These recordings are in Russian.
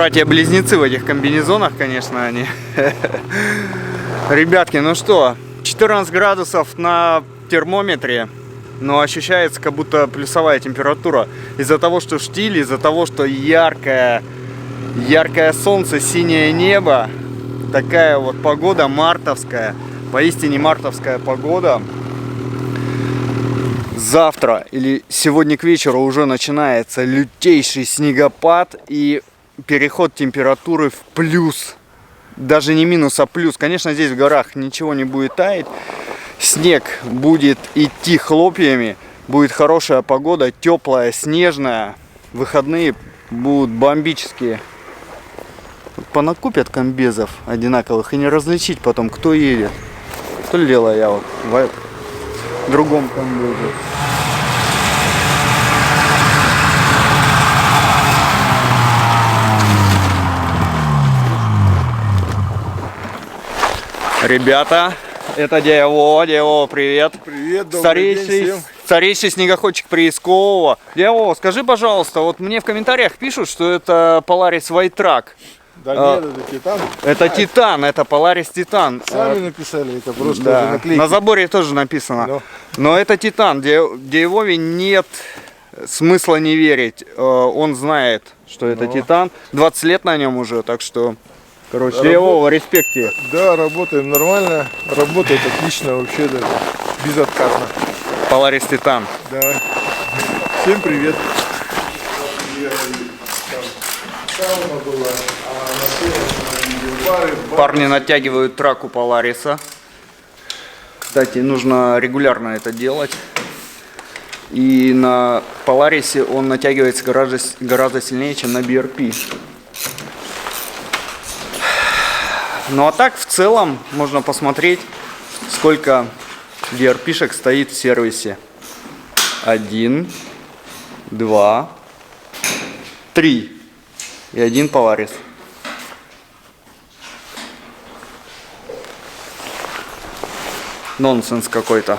Братья-близнецы в этих комбинезонах, конечно, они. Ребятки, ну что, 14 градусов на термометре, но ощущается, как будто плюсовая температура. Из-за того, что штиль, из-за того, что яркое солнце, синее небо. Такая вот погода мартовская, поистине мартовская погода. Завтра или сегодня к вечеру уже начинается лютейший снегопад и переход температуры в плюс. Даже не минус, а плюс. Конечно, здесь в горах ничего не будет таять. Снег будет идти хлопьями. Будет хорошая погода, теплая, снежная. Выходные будут бомбические. Понакупят комбезов одинаковых и не различить потом, кто едет. То ли дело я вот в другом комбезе. Ребята, это Дядя Вова, привет. Привет, добрый день всем. Старейший снегоходчик Приискового. Дядя Вова, скажи, пожалуйста, вот мне в комментариях пишут, что это Polaris White-Track. Да нет, это Титан. Это Титан, это Polaris Титан. Сами написали, это просто да. наклейки. На заборе тоже написано. Но это Титан, Дяде Вове нет смысла не верить. Он знает, что это Титан. 20 лет на нем уже, так что... Короче, Дядя Вова, респект тебе. Да, работаем нормально, работает отлично, вообще даже безотказно. Polaris Титан. Да. Всем привет. Парни натягивают трак у Полариса. Кстати, нужно регулярно это делать. И на Поларисе он натягивается гораздо сильнее, чем на BRP. Ну а так в целом можно посмотреть, сколько BRP-шек стоит в сервисе. 1, 2, 3 и 1 Polaris. Нонсенс какой-то.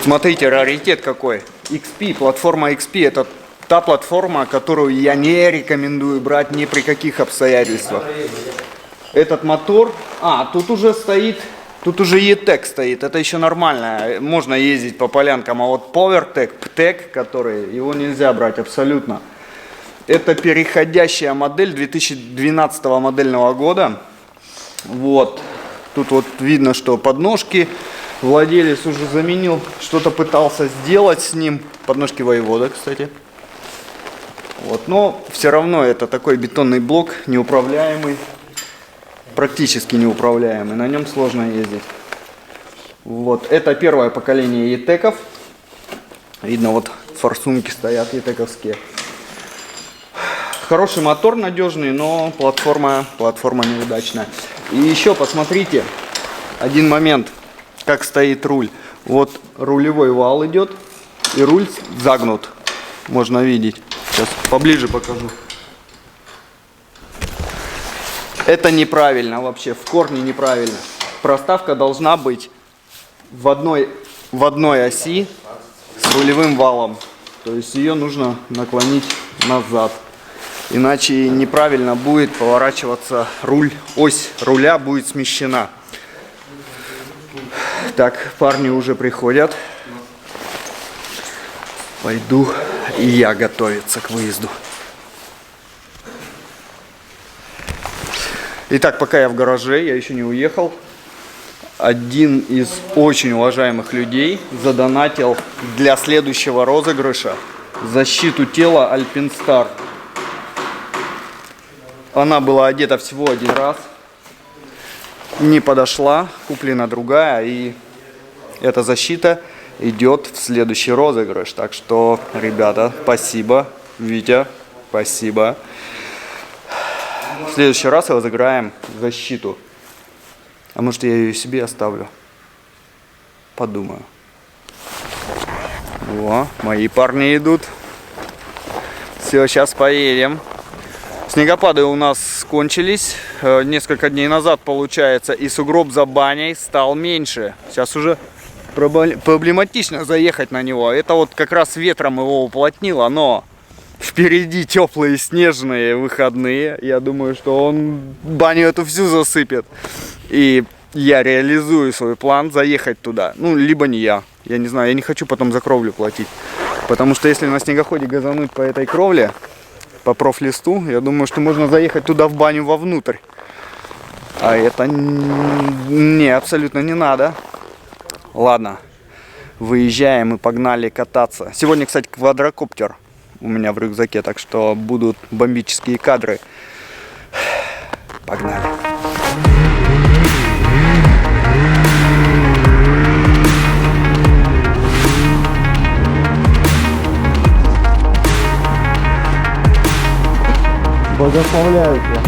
Смотрите, раритет какой. XP, платформа XP, это та платформа, которую я не рекомендую брать ни при каких обстоятельствах. Этот мотор, тут уже стоит, тут уже E-Tech стоит, это еще нормально, можно ездить по полянкам, а вот PowerTech, PTEC, который, его нельзя брать абсолютно. Это переходящая модель 2012 модельного года. Вот, тут вот видно, что подножки владелец уже заменил, что-то пытался сделать с ним, подножки Воевода, кстати. Вот, но все равно это такой бетонный блок, неуправляемый, практически неуправляемый, на нем сложно ездить. Вот, это первое поколение E-Tech. Видно, вот форсунки стоят E-Tech-овские. Хороший мотор, надежный, но платформа неудачная. И еще посмотрите, один момент, как стоит руль. Вот рулевой вал идет, и руль загнут, можно видеть. Сейчас поближе покажу. Это неправильно вообще, в корне неправильно. Проставка должна быть в одной оси с рулевым валом. То есть ее нужно наклонить назад. Иначе неправильно будет поворачиваться руль, ось руля будет смещена. Так, парни уже приходят. Пойду и я готовиться к выезду. Итак, пока я в гараже, я еще не уехал. Один из очень уважаемых людей задонатил для следующего розыгрыша защиту тела Alpinstar. Она была одета всего один раз. Не подошла, куплена другая, и эта защита идет в следующий розыгрыш. Так что, ребята, спасибо. Витя, спасибо. В следующий раз разыграем защиту. А может, я ее себе оставлю? Подумаю. О, мои парни идут. Все, сейчас поедем. Снегопады у нас кончились. Несколько дней назад, получается, и сугроб за баней стал меньше. Сейчас уже проблематично заехать на него. Это вот как раз ветром его уплотнило, но впереди теплые снежные выходные. Я думаю, что он баню эту всю засыпет. И я реализую свой план заехать туда. Ну, либо не я. Я не знаю, я не хочу потом за кровлю платить. Потому что если на снегоходе газануть по этой кровле, по профлисту, я думаю, что можно заехать туда в баню вовнутрь. А это не, абсолютно не надо. Ладно, выезжаем и погнали кататься. Сегодня, кстати, квадрокоптер у меня в рюкзаке, так что будут бомбические кадры. Погнали. Благословляю тебя.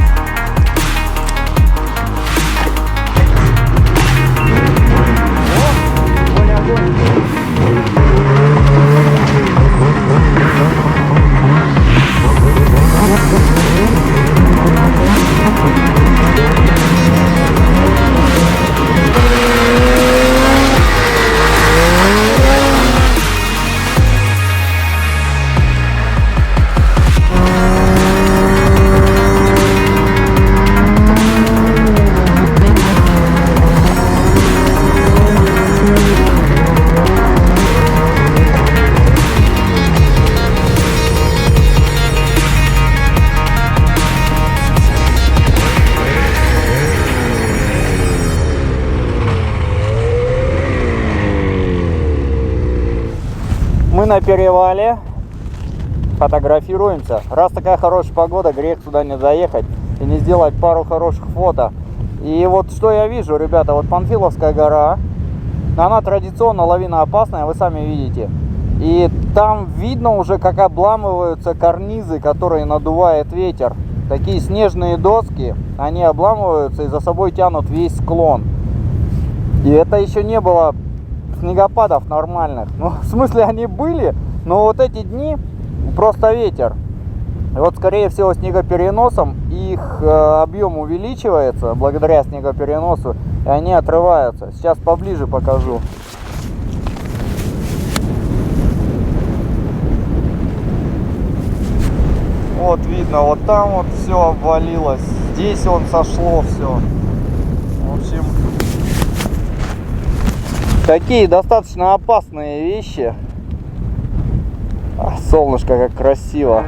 Мы на перевале фотографируемся. Раз такая хорошая погода, грех сюда не заехать и не сделать пару хороших фото. И вот что я вижу, ребята, вот Панфиловская гора, она традиционно лавиноопасная, вы сами видите. И там видно уже, как обламываются карнизы, которые надувает ветер. Такие снежные доски, они обламываются и за собой тянут весь склон. И это еще не было снегопадов нормальных. Ну, в смысле, они были, но вот эти дни просто ветер. И вот, скорее всего, снегопереносом их объем увеличивается благодаря снегопереносу, и они отрываются. Сейчас поближе покажу. Вот видно, вот там вот все обвалилось, здесь он сошло все. В общем, такие достаточно опасные вещи. Солнышко как красиво.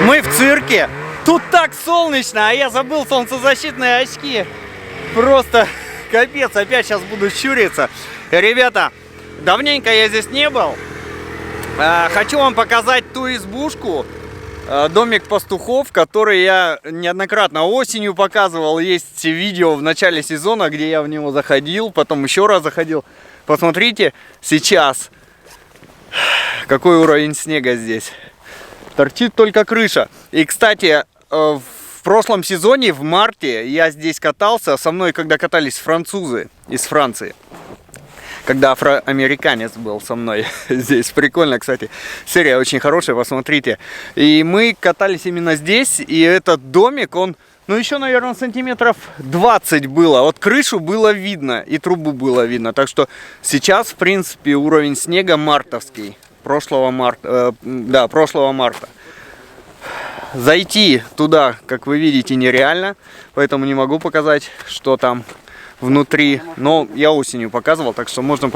Мы в цирке. Тут так солнечно, а я забыл солнцезащитные очки. Просто капец, опять сейчас буду щуриться. Ребята, давненько я здесь не был. Хочу вам показать ту избушку, Домик пастухов, который я неоднократно осенью показывал. Есть видео в начале сезона, где я в него заходил, потом еще раз заходил. Посмотрите сейчас, какой уровень снега здесь. Торчит только крыша. И, кстати, в прошлом сезоне, в марте, я здесь катался. Со мной, когда катались французы из Франции. Когда афроамериканец был со мной здесь. Прикольно, кстати. Серия очень хорошая, посмотрите. И мы катались именно здесь. И этот домик, он, ну, еще, наверное, сантиметров 20 было. Вот крышу было видно и трубу было видно. Так что сейчас, в принципе, уровень снега мартовский. Прошлого марта. Зайти туда, как вы видите, нереально. Поэтому не могу показать, что там внутри, но я осенью показывал, так что можно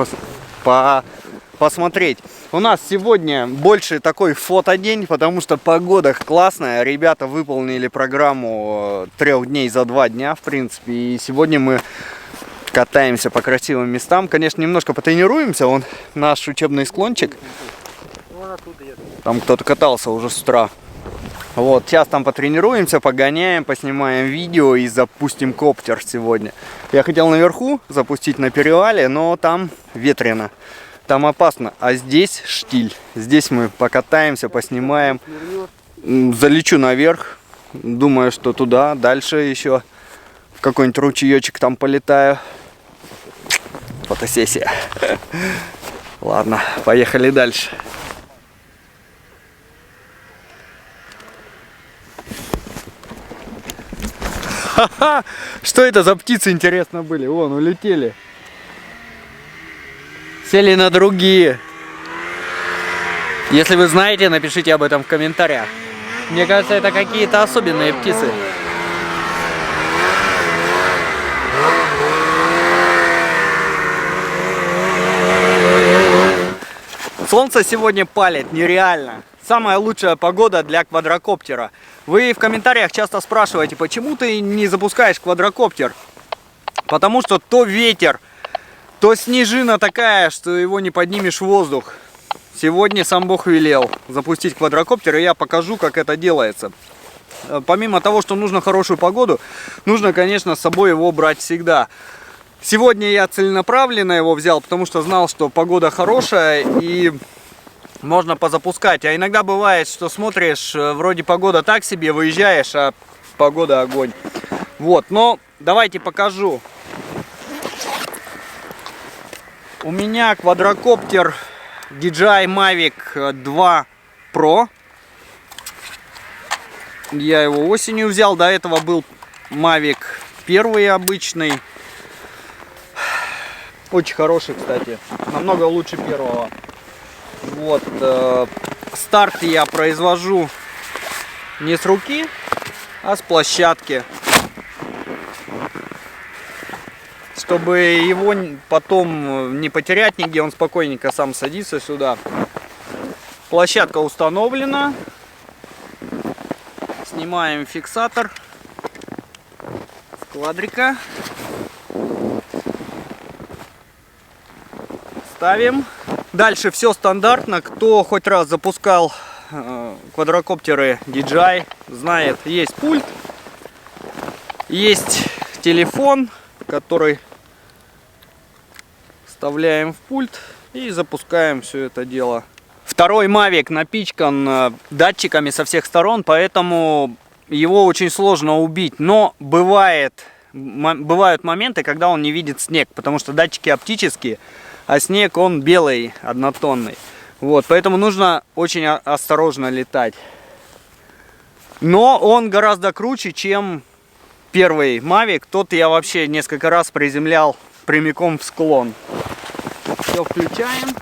посмотреть. У нас сегодня больше такой фотодень, потому что погода классная. Ребята выполнили программу 3 дней за 2 дня, в принципе. И сегодня мы катаемся по красивым местам. Конечно, немножко потренируемся. Вон наш учебный склончик. Там кто-то катался уже с утра. Вот, сейчас там потренируемся, погоняем, поснимаем видео и запустим коптер сегодня. Я хотел наверху запустить на перевале, но там ветрено, там опасно. А здесь штиль. Здесь мы покатаемся, поснимаем. Залечу наверх. Думаю, что туда, дальше еще в какой-нибудь ручеечек там полетаю. Фотосессия. Ладно, поехали дальше. Ха-ха! Что это за птицы, интересно, были? Вон, улетели. Сели на другие. Если вы знаете, напишите об этом в комментариях. Мне кажется, это какие-то особенные птицы. Солнце сегодня палит нереально. Самая лучшая погода для квадрокоптера. Вы в комментариях часто спрашиваете, почему ты не запускаешь квадрокоптер? Потому что то ветер, то снежина такая, что его не поднимешь в воздух. Сегодня сам Бог велел запустить квадрокоптер, и я покажу, как это делается. Помимо того, что нужно хорошую погоду, нужно, конечно, с собой его брать всегда. Сегодня я целенаправленно его взял, потому что знал, что погода хорошая и можно позапускать. А иногда бывает, что смотришь, вроде погода так себе, выезжаешь, а погода огонь. Вот, но давайте покажу. У меня квадрокоптер DJI Mavic 2 Pro. Я его осенью взял, до этого был Mavic 1 обычный. Очень хороший, кстати, намного лучше первого. Вот, старт я произвожу не с руки, а с площадки, чтобы его потом не потерять нигде, он спокойненько сам садится сюда. Площадка установлена, снимаем фиксатор с квадрика, ставим. Дальше все стандартно. Кто хоть раз запускал квадрокоптеры DJI, знает, есть пульт, есть телефон, который вставляем в пульт и запускаем все это дело. Второй Mavic напичкан датчиками со всех сторон, поэтому его очень сложно убить. Но бывают моменты, когда он не видит снег, потому что датчики оптические, а снег он белый, однотонный. Вот, поэтому нужно очень осторожно летать. Но он гораздо круче, чем первый Mavic. Тот я вообще несколько раз приземлял прямиком в склон. Все включаем.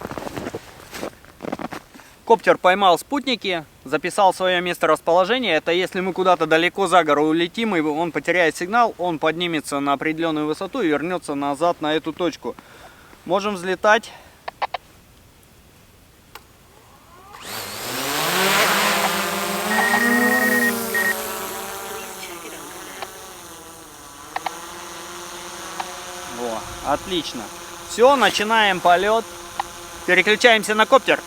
Коптер поймал спутники, записал свое месторасположение. Это если мы куда-то далеко за гору улетим, и он потеряет сигнал, он поднимется на определенную высоту и вернется назад на эту точку. Можем взлетать. Во, отлично. Все, начинаем полет. Переключаемся на коптер.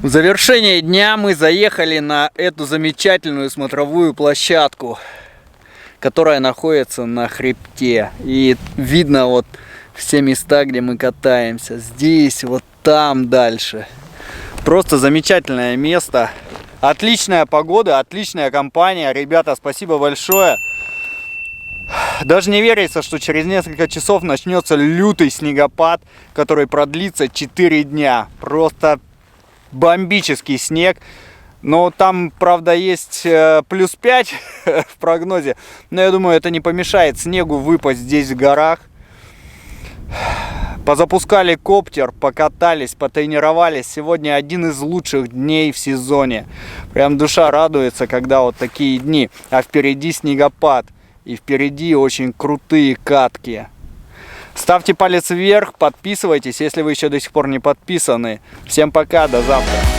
В завершение дня мы заехали на эту замечательную смотровую площадку, которая находится на хребте. И видно вот все места, где мы катаемся. Здесь, вот там дальше. Просто замечательное место. Отличная погода, отличная компания. Ребята, спасибо большое. Даже не верится, что через несколько часов начнется лютый снегопад, который продлится 4 дня. Просто бомбический снег. Но там, правда, есть плюс 5 в прогнозе. Но я думаю, это не помешает снегу выпасть здесь в горах. Позапускали коптер, покатались, потренировались. Сегодня один из лучших дней в сезоне. Прям душа радуется, когда вот такие дни. А впереди снегопад. И впереди очень крутые катки. Ставьте палец вверх, подписывайтесь, если вы еще до сих пор не подписаны. Всем пока, до завтра.